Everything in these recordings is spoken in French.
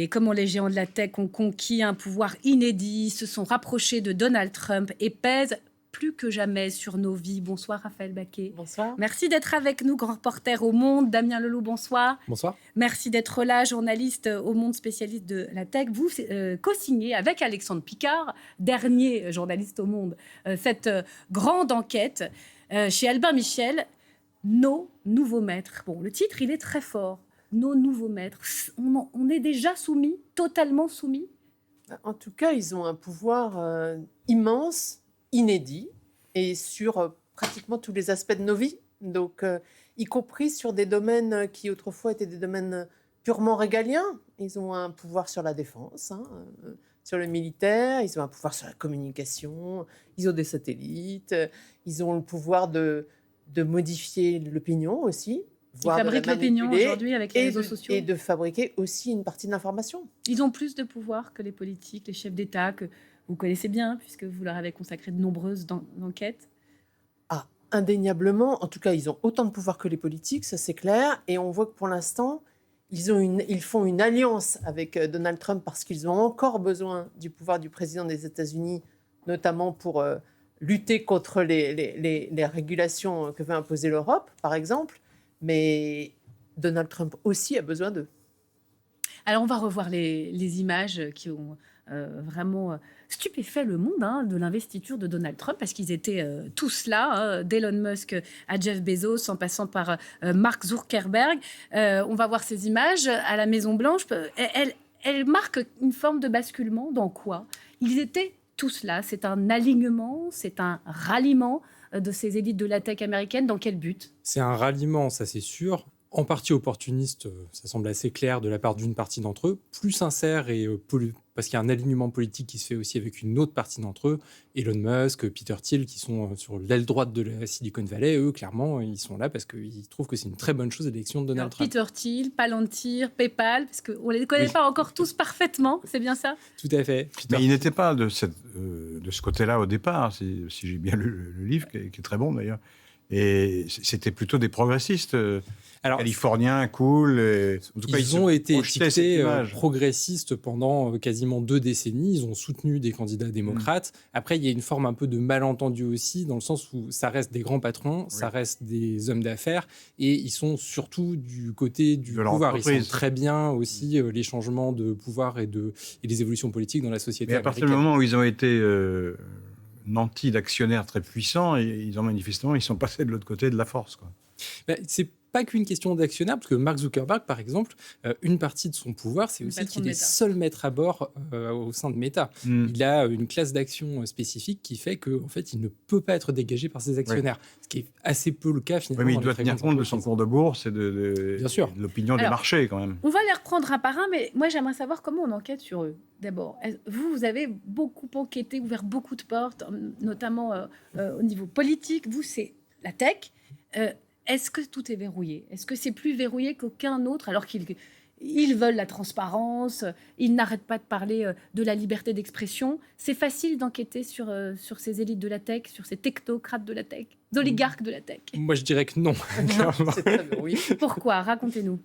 Et comment les géants de la tech ont conquis un pouvoir inédit, se sont rapprochés de Donald Trump et pèsent plus que jamais sur nos vies. Bonsoir Raphaël Baquet. Bonsoir. Merci d'être avec nous, grand reporter au Monde. Damien Leloup, bonsoir. Bonsoir. Merci d'être là, journaliste au Monde, spécialiste de la tech. Vous co-signez avec Alexandre Picard, dernier journaliste au Monde, cette grande enquête chez Albin Michel, Nos nouveaux maîtres. Bon, le titre, il est très fort. Nos nouveaux maîtres. On est déjà soumis, totalement soumis. En tout cas, ils ont un pouvoir immense, inédit, et sur pratiquement tous les aspects de nos vies. Donc, y compris sur des domaines qui autrefois étaient des domaines purement régaliens. Ils ont un pouvoir sur la défense, sur le militaire, ils ont un pouvoir sur la communication, ils ont des satellites, ils ont le pouvoir de modifier l'opinion aussi. Ils fabriquent l'opinion aujourd'hui avec les réseaux sociaux. Et de fabriquer aussi une partie de l'information. Ils ont plus de pouvoir que les politiques, les chefs d'État, que vous connaissez bien, puisque vous leur avez consacré de nombreuses enquêtes. Ah, indéniablement. En tout cas, ils ont autant de pouvoir que les politiques, ça c'est clair. Et on voit que pour l'instant, ils font une alliance avec Donald Trump parce qu'ils ont encore besoin du pouvoir du président des États-Unis, notamment pour lutter contre les régulations que veut imposer l'Europe, par exemple. Mais Donald Trump aussi a besoin d'eux. Alors, on va revoir les images qui ont vraiment stupéfait le monde de l'investiture de Donald Trump, parce qu'ils étaient tous là, d'Elon Musk à Jeff Bezos, en passant par Mark Zuckerberg. On va voir ces images à la Maison-Blanche. Elles marquent une forme de basculement. Dans quoi ? Ils étaient tous là. C'est un alignement, c'est un ralliement de ces élites de la tech américaine. Dans quel but ? C'est un ralliement, ça c'est sûr, en partie opportuniste, ça semble assez clair de la part d'une partie d'entre eux, plus sincère et parce qu'il y a un alignement politique qui se fait aussi avec une autre partie d'entre eux, Elon Musk, Peter Thiel, qui sont sur l'aile droite de la Silicon Valley. Eux, clairement, ils sont là parce qu'ils trouvent que c'est une très bonne chose l'élection de Donald Trump. Peter Thiel, Palantir, PayPal, parce qu'on ne les connaît pas encore tous parfaitement, c'est bien ça ? Tout à fait. Mais il n'était pas de ce côté-là au départ, si j'ai bien lu le livre, qui est très bon d'ailleurs. Et c'était plutôt des progressistes californiens, cool. En tout cas, ils ont été étiquetés progressistes pendant quasiment 2 décennies. Ils ont soutenu des candidats démocrates. Après, il y a une forme un peu de malentendu aussi, dans le sens où ça reste des grands patrons, ça reste des hommes d'affaires, et ils sont surtout du côté du pouvoir. Ils sentent très bien aussi les changements de pouvoir et les évolutions politiques dans la société américaine. Mais à partir du moment où ils ont été nantis d'actionnaires très puissants, ils sont passés de l'autre côté de la force, quoi. C'est pas qu'une question d'actionnaire, parce que Mark Zuckerberg, par exemple, une partie de son pouvoir, c'est aussi qu'il est seul maître à bord au sein de Meta. Il a une classe d'actions spécifique qui fait qu'en fait, il ne peut pas être dégagé par ses actionnaires, ce qui est assez peu le cas finalement. Oui, mais il doit tenir compte de son cours de bourse et de l'opinion des marchés quand même. On va les reprendre un par un, mais moi j'aimerais savoir comment on enquête sur eux. D'abord, vous avez beaucoup enquêté, ouvert beaucoup de portes, notamment au niveau politique. Vous, c'est la tech. Est-ce que tout est verrouillé ? Est-ce que c'est plus verrouillé qu'aucun autre, alors qu'ils veulent la transparence, ils n'arrêtent pas de parler de la liberté d'expression ? C'est facile d'enquêter sur ces élites de la tech, sur ces technocrates de la tech, les oligarques de la tech ? Moi, je dirais que non. C'est très verrouillé. Pourquoi ? Racontez-nous.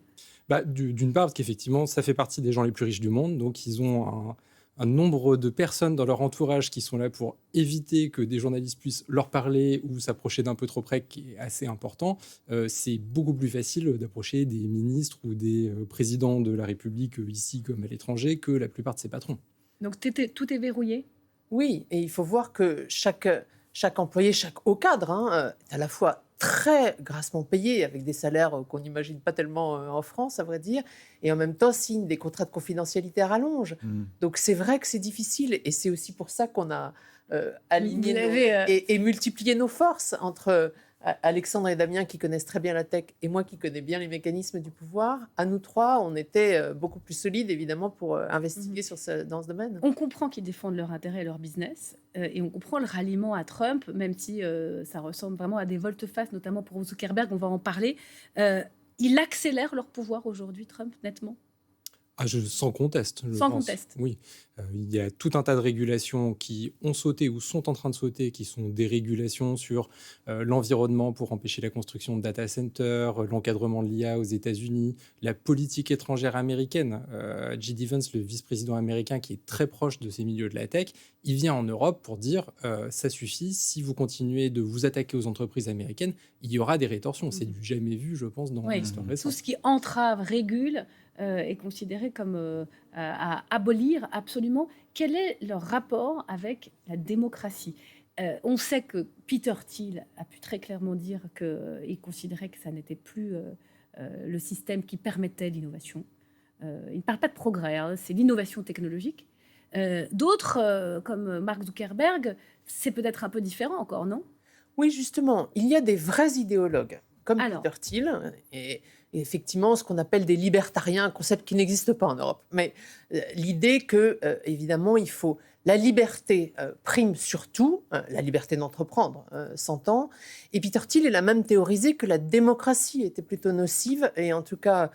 D'une part, parce qu'effectivement, ça fait partie des gens les plus riches du monde, donc ils ont un nombre de personnes dans leur entourage qui sont là pour éviter que des journalistes puissent leur parler ou s'approcher d'un peu trop près, qui est assez important. C'est beaucoup plus facile d'approcher des ministres ou des présidents de la République ici comme à l'étranger que la plupart de ces patrons. Donc tout est verrouillé ? Oui, et il faut voir que chaque employé, chaque haut cadre est à la fois très grassement payé, avec des salaires qu'on n'imagine pas tellement en France, à vrai dire, et en même temps signe des contrats de confidentialité à rallonge. Donc c'est vrai que c'est difficile, et c'est aussi pour ça qu'on a aligné et multiplié nos forces entre Alexandre et Damien, qui connaissent très bien la tech, et moi qui connais bien les mécanismes du pouvoir. À nous trois, on était beaucoup plus solides, évidemment, pour investiguer dans ce domaine. On comprend qu'ils défendent leur intérêt et leur business, et on comprend le ralliement à Trump, même si ça ressemble vraiment à des volte-face, notamment pour Zuckerberg, on va en parler. Il accélère leur pouvoir aujourd'hui, Trump, nettement. Sans conteste. Sans conteste. Oui. Il y a tout un tas de régulations qui ont sauté ou sont en train de sauter, qui sont des régulations sur l'environnement pour empêcher la construction de data centers, l'encadrement de l'IA aux États-Unis, la politique étrangère américaine. J.D. Vance, le vice-président américain qui est très proche de ces milieux de la tech, il vient en Europe pour dire ça suffit, si vous continuez de vous attaquer aux entreprises américaines, il y aura des rétorsions. C'est du jamais vu, je pense, dans l'histoire récente. Tout ce qui entrave, régule, est considéré comme à abolir absolument. Quel est leur rapport avec la démocratie ? On sait que Peter Thiel a pu très clairement dire qu'il considérait que ça n'était plus le système qui permettait l'innovation. Il ne parle pas de progrès, c'est l'innovation technologique. D'autres, comme Mark Zuckerberg, c'est peut-être un peu différent encore, non ? Oui, justement, il y a des vrais idéologues, comme Peter Thiel, et effectivement ce qu'on appelle des libertariens, un concept qui n'existe pas en Europe. Mais l'idée que, évidemment, il faut la liberté prime surtout, la liberté d'entreprendre, s'entend. Et Peter Thiel a même théorisé que la démocratie était plutôt nocive et en tout cas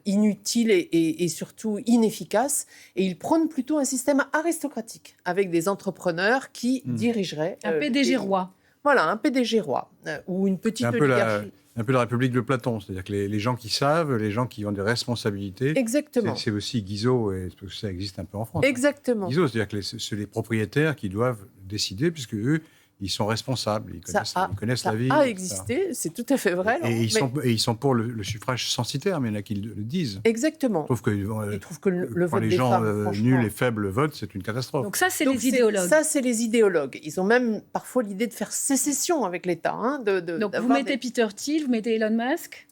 inutile et surtout inefficace. Et il prône plutôt un système aristocratique avec des entrepreneurs qui dirigeraient... un PDG roi. Voilà, un PDG roi ou une petite oligarchie. Un peu la République de Platon, c'est-à-dire que les gens qui savent, les gens qui ont des responsabilités. Exactement. C'est aussi Guizot, et ça existe un peu en France. Exactement. Guizot, c'est-à-dire que c'est les propriétaires qui doivent décider, puisque eux, ils sont responsables, ils connaissent la vie. Ça a existé, c'est tout à fait vrai. Et ils sont pour le suffrage censitaire, mais il y en a qui le disent. Exactement. Sauf que, ils trouvent que le vote les des gens femmes, nuls et faibles votent, c'est une catastrophe. Donc ça, c'est les idéologues. Ça, c'est les idéologues. Ils ont même parfois l'idée de faire sécession avec l'État. Donc vous mettez Peter Thiel, vous mettez Elon Musk ?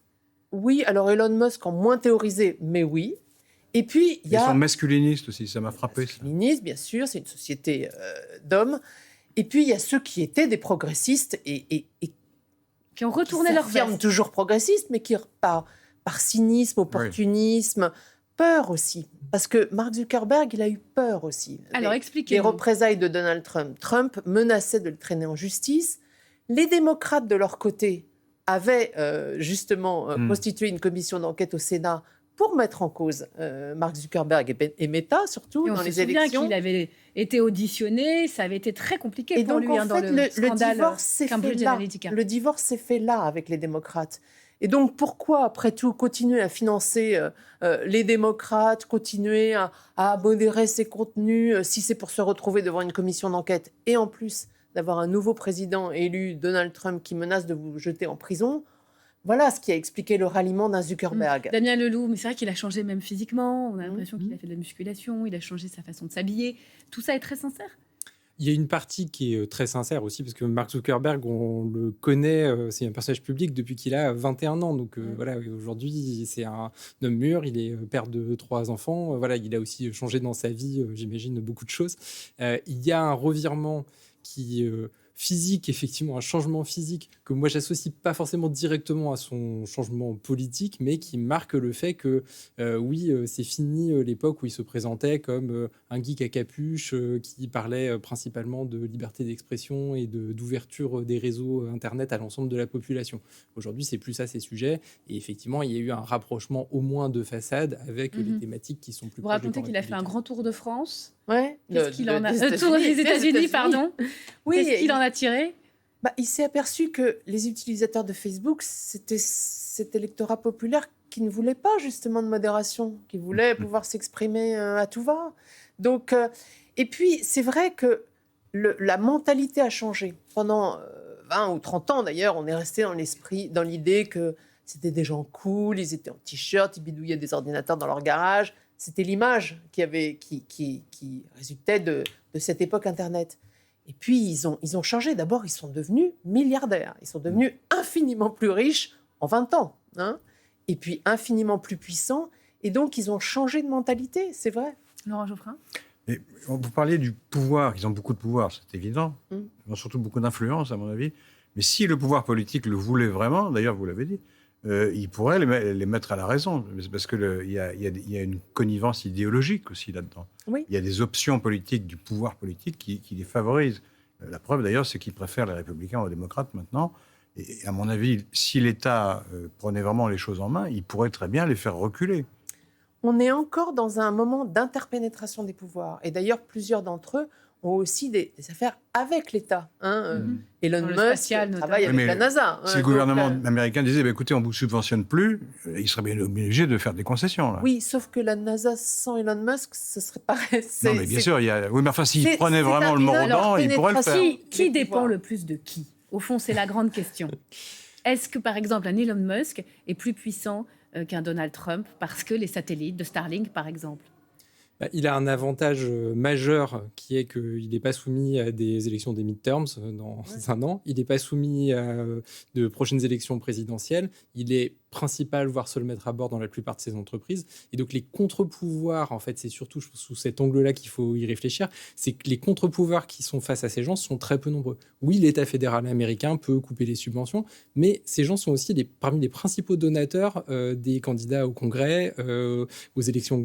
Oui, alors Elon Musk en moins théorisé, mais oui. Et puis, il y a... Ils sont masculinistes aussi, ça m'a frappé. Masculinistes, bien sûr, c'est une société d'hommes. Et puis, il y a ceux qui étaient des progressistes et qui ont retourné leur veste. Toujours progressistes, mais qui, par cynisme, opportunisme, peur aussi. Parce que Mark Zuckerberg, il a eu peur aussi. Alors, expliquez-nous. Les représailles de Donald Trump. Trump menaçait de le traîner en justice. Les démocrates, de leur côté, avaient justement constitué une commission d'enquête au Sénat pour mettre en cause Mark Zuckerberg et Meta, surtout dans les élections. On se souvient qu'il avait été auditionné, ça avait été très compliqué et pour donc, lui en dans fait, le scandale Cambridge Analytica. Le divorce s'est fait là avec les démocrates. Et donc, pourquoi, après tout, continuer à financer les démocrates, continuer à modérer ses contenus, si c'est pour se retrouver devant une commission d'enquête, et en plus d'avoir un nouveau président élu, Donald Trump, qui menace de vous jeter en prison? Voilà ce qui a expliqué le ralliement d'un Zuckerberg. Damien Leloup, mais c'est vrai qu'il a changé même physiquement. On a l'impression qu'il a fait de la musculation, il a changé sa façon de s'habiller. Tout ça est très sincère. Il y a une partie qui est très sincère aussi, parce que Mark Zuckerberg, on le connaît, c'est un personnage public depuis qu'il a 21 ans. Donc voilà, aujourd'hui, c'est un homme mûr, il est père de 3 enfants. Voilà, il a aussi changé dans sa vie, j'imagine, beaucoup de choses. Il y a un revirement qui... physique, effectivement, un changement physique que moi, j'associe pas forcément directement à son changement politique, mais qui marque le fait que, oui, c'est fini l'époque où il se présentait comme un geek à capuche qui parlait principalement de liberté d'expression et d'ouverture des réseaux Internet à l'ensemble de la population. Aujourd'hui, c'est plus ça, ces sujets. Et effectivement, il y a eu un rapprochement au moins de façade avec les thématiques qui sont plus proches. Vous racontez qu'il a fait un grand tour de France. Ouais. Qu'est-ce qu'il en a tour des États-Unis, pardon. Oui, qu'est-ce qu'il en a tiré? Il s'est aperçu que les utilisateurs de Facebook, c'était cet électorat populaire qui ne voulait pas justement de modération, qui voulait pouvoir s'exprimer à tout va. Donc, et puis, c'est vrai que la mentalité a changé. Pendant 20 ou 30 ans, d'ailleurs, on est resté dans l'idée que c'était des gens cool, ils étaient en t-shirt, ils bidouillaient des ordinateurs dans leur garage. C'était l'image qui résultait de cette époque Internet. Et puis, ils ont changé. D'abord, ils sont devenus milliardaires. Ils sont devenus infiniment plus riches en 20 ans. Hein, et puis, infiniment plus puissants. Et donc, ils ont changé de mentalité, c'est vrai. Laurent Geoffrin ? Et vous parliez du pouvoir. Ils ont beaucoup de pouvoir, c'est évident. Ils ont surtout beaucoup d'influence, à mon avis. Mais si le pouvoir politique le voulait vraiment, d'ailleurs, vous l'avez dit, il pourrait les mettre à la raison. Parce qu'il y a une connivence idéologique aussi là-dedans. Oui. Il y a des options politiques du pouvoir politique qui les favorisent. La preuve, d'ailleurs, c'est qu'ils préfèrent les républicains aux démocrates maintenant. Et à mon avis, si l'État prenait vraiment les choses en main, il pourrait très bien les faire reculer. on est encore dans un moment d'interpénétration des pouvoirs. Et d'ailleurs, plusieurs d'entre eux ont aussi des affaires avec l'État. Elon Musk travaille avec la NASA. Si le gouvernement américain disait écoutez, on ne vous subventionne plus, il serait bien obligé de faire des concessions. Là. Oui, sauf que la NASA sans Elon Musk, ce serait pareil. Non, mais bien sûr, oui, mais enfin, s'il prenait vraiment le mordant, il pourrait le faire. Qui dépend le plus de qui ? Au fond, c'est la grande question. Est-ce que, par exemple, un Elon Musk est plus puissant qu'un Donald Trump parce que les satellites de Starlink, par exemple ? Il a un avantage majeur qui est qu'il n'est pas soumis à des élections des midterms dans un an. Il n'est pas soumis à de prochaines élections présidentielles. Il est principal, voire seul maître à bord dans la plupart de ces entreprises. Et donc les contre-pouvoirs, en fait, c'est surtout sous cet angle-là qu'il faut y réfléchir, c'est que les contre-pouvoirs qui sont face à ces gens sont très peu nombreux. Oui, l'État fédéral américain peut couper les subventions, mais ces gens sont aussi parmi les principaux donateurs des candidats au Congrès, aux élections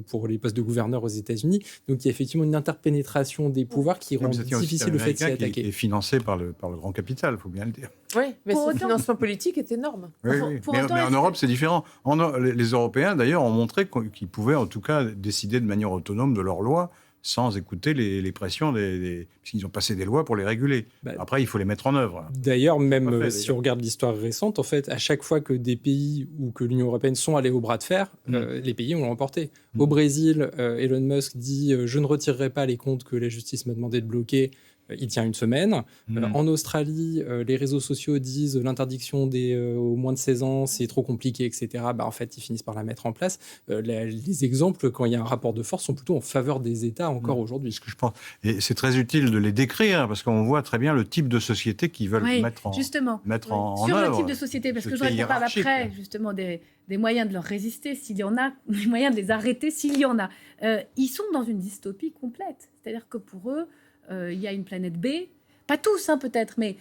pour les postes de gouverneur aux États-Unis. Donc il y a effectivement une interpénétration des pouvoirs qui rend difficile le fait de s'y attaquer. Qui est financé par le grand capital, il faut bien le dire. Oui, mais ce financement politique est énorme. Oui. Mais en Europe, c'est différent. Les Européens, d'ailleurs, ont montré qu'ils pouvaient, en tout cas, décider de manière autonome de leurs lois sans écouter les pressions puisqu'ils ont passé des lois pour les réguler. Après, il faut les mettre en œuvre. D'ailleurs, si on regarde l'histoire récente, en fait, à chaque fois que des pays ou que l'Union européenne sont allés au bras de fer, les pays ont remporté. Au Brésil, Elon Musk dit « Je ne retirerai pas les comptes que la justice m'a demandé de bloquer ». Il tient une semaine. En Australie, les réseaux sociaux disent l'interdiction aux moins de 16 ans, c'est trop compliqué, etc. En fait, ils finissent par la mettre en place. Les exemples, quand il y a un rapport de force, sont plutôt en faveur des États encore aujourd'hui. Ce que je pense. Et c'est très utile de les décrire, parce qu'on voit très bien le type de société qu'ils veulent mettre en œuvre. Sur le type de société, parce que je voudrais qu'on parle après, justement, des moyens de leur résister, s'il y en a, des moyens de les arrêter, s'il y en a. Ils sont dans une dystopie complète. C'est-à-dire que pour eux, il y a une planète B, pas tous peut-être, mais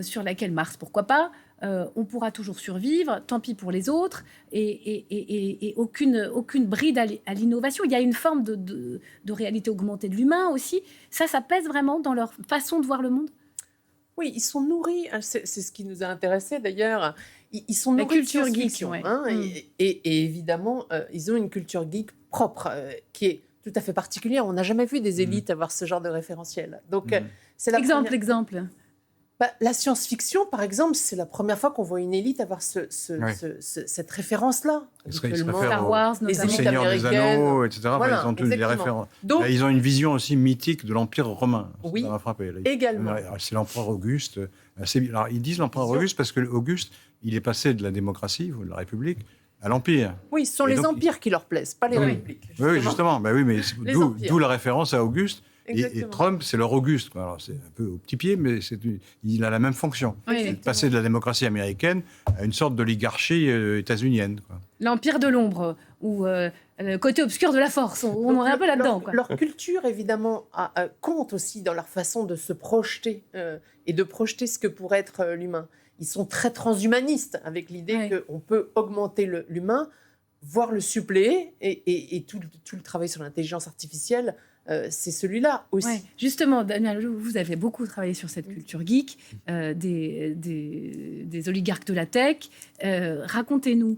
sur laquelle Mars, pourquoi pas, on pourra toujours survivre, tant pis pour les autres, et aucune bride à l'innovation. Il y a une forme de réalité augmentée de l'humain aussi. Ça pèse vraiment dans leur façon de voir le monde. Oui, ils sont nourris, c'est ce qui nous a intéressés d'ailleurs, ils sont nourris de science-fiction. Et évidemment, ils ont une culture geek propre, qui est tout à fait particulière. On n'a jamais vu des élites avoir ce genre de référentiel. Donc, c'est exemple. La science-fiction, par exemple, c'est la première fois qu'on voit une élite avoir cette référence-là. Star Wars, les élites Seigneur américaines, des Anneaux, etc. Voilà, ils ont tous des références. Donc, là, ils ont une vision aussi mythique de l'Empire romain. Oui, ça m'a frappé. Là, également. C'est l'empereur Auguste. Alors, ils disent l'empereur Auguste parce que Auguste, il est passé de la démocratie, de la République, à l'Empire. Oui, ce sont les empires qui leur plaisent, pas les républiques. Oui, justement. Mais d'où la référence à Auguste. Et Trump, c'est leur Auguste. Alors, c'est un peu au petit pied, mais il a la même fonction. C'est de passer de la démocratie américaine à une sorte d'oligarchie états-unienne. L'empire de l'ombre, ou le côté obscur de la force. On est un peu là-dedans. Leur culture, évidemment, compte aussi dans leur façon de se projeter et de projeter ce que pourrait être l'humain. Ils sont très transhumanistes, avec l'idée qu'on peut augmenter l'humain, voire le suppléer, et tout le travail sur l'intelligence artificielle, c'est celui-là aussi. Ouais. Justement, Daniel, vous avez beaucoup travaillé sur cette culture geek, des oligarques de la tech. Racontez-nous.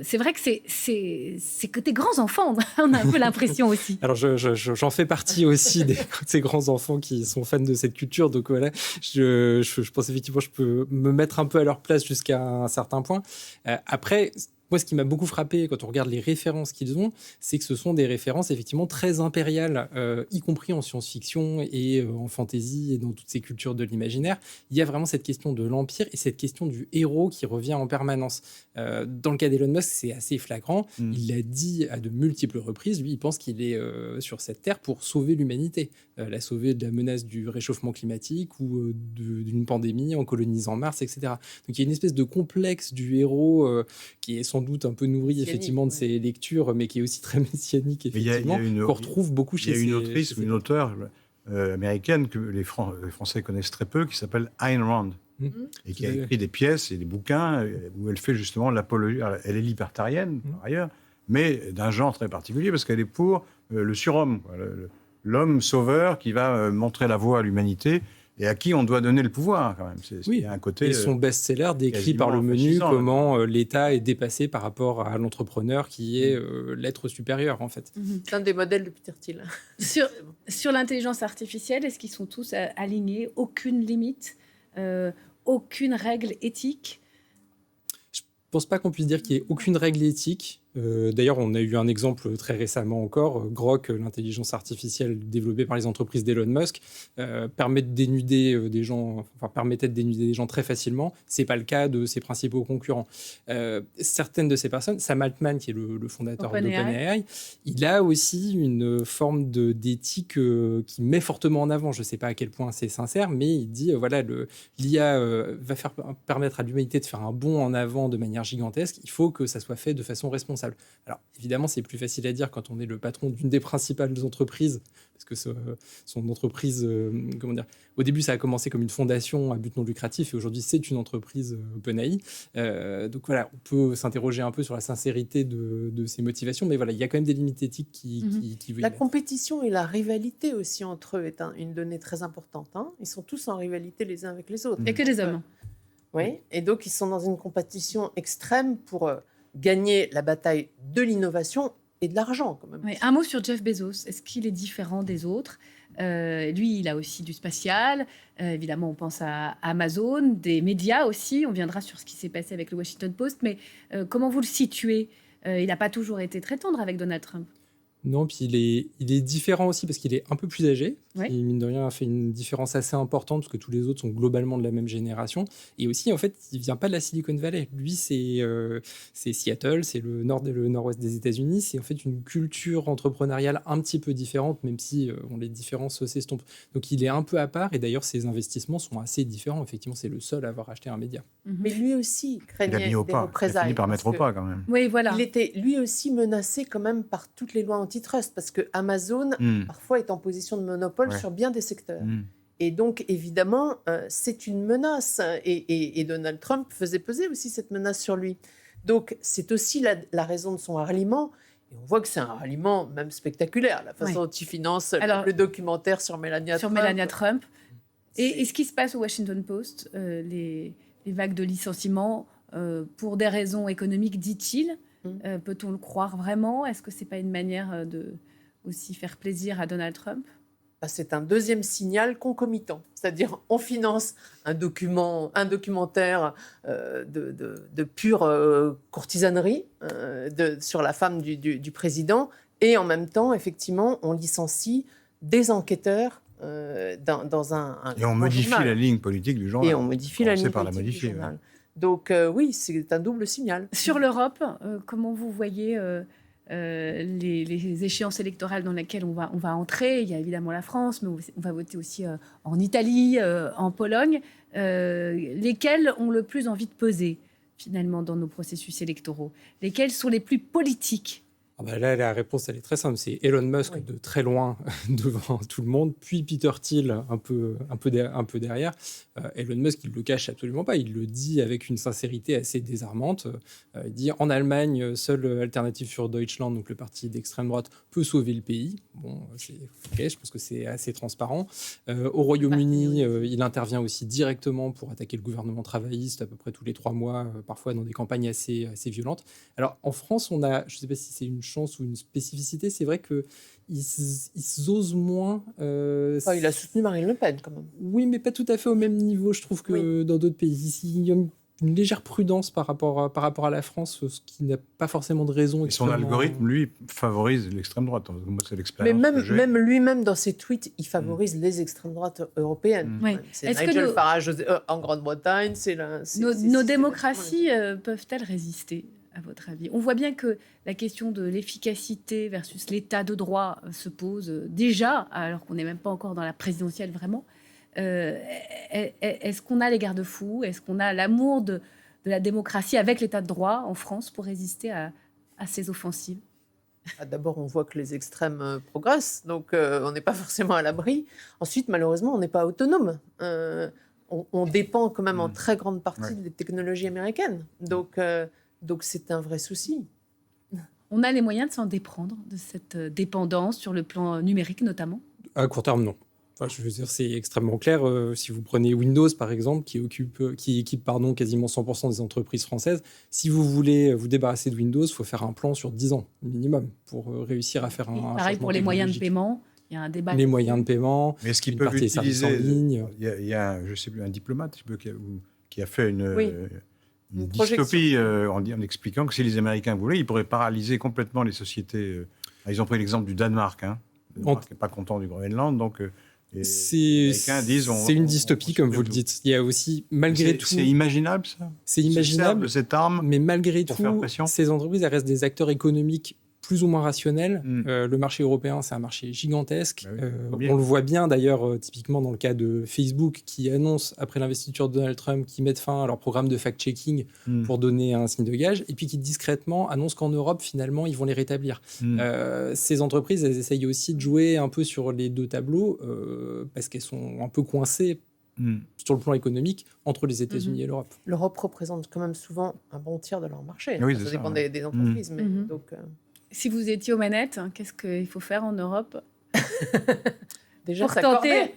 C'est vrai que c'est que des grands enfants, on a un peu l'impression aussi. Alors j'en fais partie aussi de ces grands enfants qui sont fans de cette culture, donc voilà, je pense effectivement je peux me mettre un peu à leur place jusqu'à un certain point. Après, moi, ce qui m'a beaucoup frappé quand on regarde les références qu'ils ont, c'est que ce sont des références effectivement très impériales, y compris en science-fiction et en fantasy et dans toutes ces cultures de l'imaginaire. Il y a vraiment cette question de l'empire et cette question du héros qui revient en permanence. Dans le cas d'Elon Musk, c'est assez flagrant. Il l'a dit à de multiples reprises. Lui, il pense qu'il est sur cette terre pour sauver l'humanité, la sauver de la menace du réchauffement climatique ou d'une pandémie en colonisant Mars, etc. Donc il y a une espèce de complexe du héros qui est sans doute un peu nourri effectivement de ses lectures, mais qui est aussi très messianique, effectivement, qu'on retrouve beaucoup chez Il y a une auteure américaine que les Français connaissent très peu, qui s'appelle Ayn Rand, et qui a écrit des pièces et des bouquins où elle fait justement l'apologie. Elle est libertarienne, par ailleurs, mais d'un genre très particulier, parce qu'elle est pour le surhomme, l'homme sauveur qui va montrer la voie à l'humanité. et à qui on doit donner le pouvoir, quand même. Oui, il y a un côté, et son best-seller décrit par le menu comment l'État est dépassé par rapport à l'entrepreneur qui est l'être supérieur, en fait. C'est un des modèles de Peter Thiel. Sur l'intelligence artificielle, est-ce qu'ils sont tous alignés? Aucune limite, aucune règle éthique? Je ne pense pas qu'on puisse dire qu'il n'y ait aucune règle éthique. D'ailleurs, on a eu un exemple très récemment encore. Grok, l'intelligence artificielle développée par les entreprises d'Elon Musk, permettait de dénuder des gens très facilement. Ce n'est pas le cas de ses principaux concurrents. Certaines de ces personnes, Sam Altman, qui est le fondateur d'OpenAI, il a aussi une forme d'éthique qui met fortement en avant. Je ne sais pas à quel point c'est sincère, mais il dit l'IA va permettre à l'humanité de faire un bond en avant de manière gigantesque. Il faut que ça soit fait de façon responsable. Alors, évidemment, c'est plus facile à dire quand on est le patron d'une des principales entreprises, parce que son entreprise, au début, ça a commencé comme une fondation à but non lucratif, et aujourd'hui, c'est une entreprise OpenAI. Donc voilà, on peut s'interroger un peu sur la sincérité de ses motivations, mais voilà, il y a quand même des limites éthiques qui La compétition et la rivalité aussi entre eux est une donnée très importante. Ils sont tous en rivalité les uns avec les autres. Il n'y a que des hommes. Oui, et donc ils sont dans une compétition extrême pour gagner la bataille de l'innovation et de l'argent, quand même. Oui, un mot sur Jeff Bezos. Est-ce qu'il est différent des autres? Lui, il a aussi du spatial. Évidemment, on pense à Amazon, des médias aussi. On viendra sur ce qui s'est passé avec le Washington Post. Mais comment vous le situez? Il n'a pas toujours été très tendre avec Donald Trump. Non, puis il est différent aussi parce qu'il est un peu plus âgé. Ouais. Qui, mine de rien, a fait une différence assez importante parce que tous les autres sont globalement de la même génération. Et aussi, en fait, il vient pas de la Silicon Valley. Lui, c'est Seattle, c'est le nord-ouest des États-Unis. C'est en fait une culture entrepreneuriale un petit peu différente, même si les différences s'estompent. Donc, il est un peu à part. Et d'ailleurs, ses investissements sont assez différents. Effectivement, c'est le seul à avoir acheté un média. Mais lui aussi craignait des représailles. Il a fini par mettre au pas, quand même. Oui, voilà. Il était lui aussi menacé quand même par toutes les lois antitrust, parce que Amazon, parfois, est en position de monopole sur bien des secteurs. Et donc, évidemment, c'est une menace. Et Donald Trump faisait peser aussi cette menace sur lui. Donc, c'est aussi la raison de son ralliement. Et on voit que c'est un ralliement même spectaculaire, la façon dont il finance le documentaire sur Melania Trump. Et ce qui se passe au Washington Post, les vagues de licenciements, pour des raisons économiques, dit-il, peut-on le croire vraiment? Est-ce que ce n'est pas une manière de aussi faire plaisir à Donald Trump? C'est un deuxième signal concomitant. C'est-à-dire, on finance un documentaire de pure courtisanerie sur la femme du président, et en même temps, effectivement, on licencie des enquêteurs dans un et on modifie journal. La ligne politique du journal. Et on modifie la ligne politique du journal. Donc oui, c'est un double signal. Sur l'Europe, comment vous voyez les échéances électorales dans lesquelles on va entrer? Il y a évidemment la France, mais on va voter aussi en Italie, en Pologne. Lesquels ont le plus envie de peser, finalement, dans nos processus électoraux? Lesquels sont les plus politiques? Là, la réponse, elle est très simple. C'est Elon Musk de très loin devant tout le monde, puis Peter Thiel un peu derrière. Elon Musk, il ne le cache absolument pas. Il le dit avec une sincérité assez désarmante. Il dit, en Allemagne, seule alternative sur Deutschland, donc le parti d'extrême droite, peut sauver le pays. Bon, c'est OK, je pense que c'est assez transparent. Au Royaume-Uni, il intervient aussi directement pour attaquer le gouvernement travailliste à peu près tous les 3 mois, parfois dans des campagnes assez violentes. Alors, en France, on a, je ne sais pas si c'est une chance ou une spécificité, c'est vrai qu'ils osent moins. Il a soutenu Marine Le Pen, quand même. Oui, mais pas tout à fait au même niveau, je trouve, que dans d'autres pays. Ici, il y a une légère prudence par rapport à la France, ce qui n'a pas forcément de raison. Et son algorithme, lui, favorise l'extrême droite. Moi, c'est l'expérience. Mais même lui-même, dans ses tweets, il favorise les extrêmes droites européennes. C'est Nigel Farage en Grande-Bretagne. Nos démocraties peuvent-elles résister, à votre avis? On voit bien que la question de l'efficacité versus l'état de droit se pose déjà, alors qu'on n'est même pas encore dans la présidentielle vraiment. Est-ce qu'on a les garde-fous? Est-ce qu'on a l'amour de la démocratie avec l'état de droit en France pour résister à ces offensives? D'abord, on voit que les extrêmes progressent, donc on n'est pas forcément à l'abri. Ensuite, malheureusement, on n'est pas autonome. On dépend quand même en très grande partie des technologies américaines. Donc c'est un vrai souci. On a les moyens de s'en déprendre, de cette dépendance sur le plan numérique notamment? À court terme, non. Enfin, je veux dire, c'est extrêmement clair. Si vous prenez Windows, par exemple, qui équipe quasiment 100% des entreprises françaises, si vous voulez vous débarrasser de Windows, il faut faire un plan sur 10 ans minimum pour réussir à faire un pareil pour les moyens de paiement. Il y a un débat. Les moyens de paiement, mais est-ce qu'ils une peuvent partie des services utiliser en ligne. Il y a je sais plus, un diplomate qui a fait une Une dystopie en expliquant que si les Américains voulaient, ils pourraient paralyser complètement les sociétés. Ils ont pris l'exemple du Danemark. Le Danemark n'est pas content du Groenland, donc c'est une dystopie, comme vous le dites. Il y a aussi, malgré tout... C'est imaginable, ça? C'est imaginable, cette arme, mais malgré tout, ces entreprises, elles restent des acteurs économiques plus ou moins rationnels. Le marché européen, c'est un marché gigantesque. On le voit bien, d'ailleurs, typiquement dans le cas de Facebook, qui annonce, après l'investiture de Donald Trump, qu'ils mettent fin à leur programme de fact-checking pour donner un signe de gage, et puis qui discrètement annoncent qu'en Europe, finalement, ils vont les rétablir. Ces entreprises, elles essayent aussi de jouer un peu sur les deux tableaux, parce qu'elles sont un peu coincées sur le plan économique entre les États-Unis et l'Europe. L'Europe représente quand même souvent un bon tiers de leur marché. Oui, ça dépend des entreprises. Mais donc, si vous étiez aux manettes, qu'est-ce qu'il faut faire en Europe déjà pour tenter,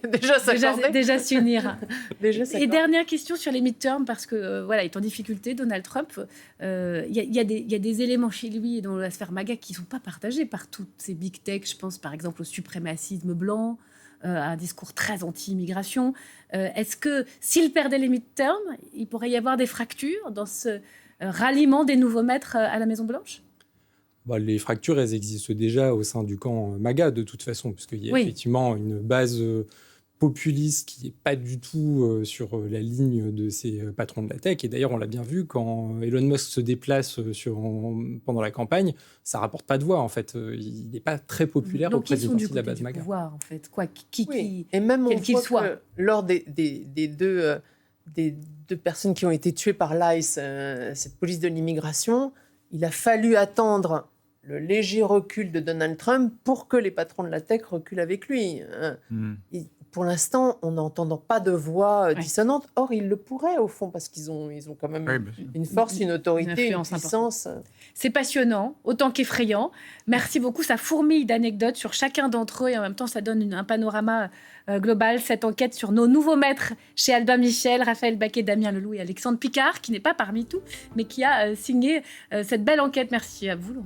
déjà s'unir. Et dernière question sur les midterms, parce que voilà, il est en difficulté, Donald Trump, il y a des éléments chez lui et dans la sphère MAGA qui ne sont pas partagés par toutes ces big tech. Je pense par exemple au suprémacisme blanc, un discours très anti-immigration. Est-ce que s'il perdait les midterms, il pourrait y avoir des fractures dans ce ralliement des nouveaux maîtres à la Maison-Blanche ? Les fractures, elles existent déjà au sein du camp MAGA, de toute façon, puisqu'il y a effectivement une base populiste qui n'est pas du tout sur la ligne de ces patrons de la tech. Et d'ailleurs, on l'a bien vu, quand Elon Musk se déplace pendant la campagne, ça ne rapporte pas de voix, en fait. Il n'est pas très populaire auprès d'une partie de la base MAGA. Pouvoir, en fait. Et même quel qu'il soit. Lors des deux personnes qui ont été tuées par l'ICE, cette police de l'immigration, il a fallu attendre le léger recul de Donald Trump pour que les patrons de la tech reculent avec lui. Pour l'instant, on n'entend pas de voix dissonante. Or, ils le pourraient, au fond, parce qu'ils ont quand même une force, une autorité, une puissance. C'est passionnant, autant qu'effrayant. Merci beaucoup. Ça fourmille d'anecdotes sur chacun d'entre eux et en même temps, ça donne un panorama global. Cette enquête sur nos nouveaux maîtres chez Albin Michel, Raphaël Baquet, Damien Leloup et Alexandre Picard, qui n'est pas parmi tous, mais qui a signé cette belle enquête. Merci à vous, Laurent.